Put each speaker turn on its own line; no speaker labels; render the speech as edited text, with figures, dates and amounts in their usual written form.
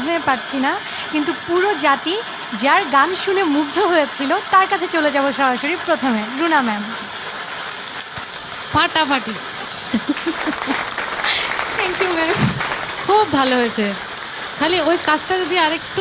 হয়ে পারছি না, কিন্তু পুরো জাতি যার গান শুনে মুগ্ধ হয়েছিল তার কাছে চলে যাব সরাসরি। প্রথমে রুনা ম্যাম।
ফাটাফাটি,
থ্যাংক ইউ ম্যাম।
খুব ভালো হয়েছে। খালি ওই কাজটা যদি আরেকটু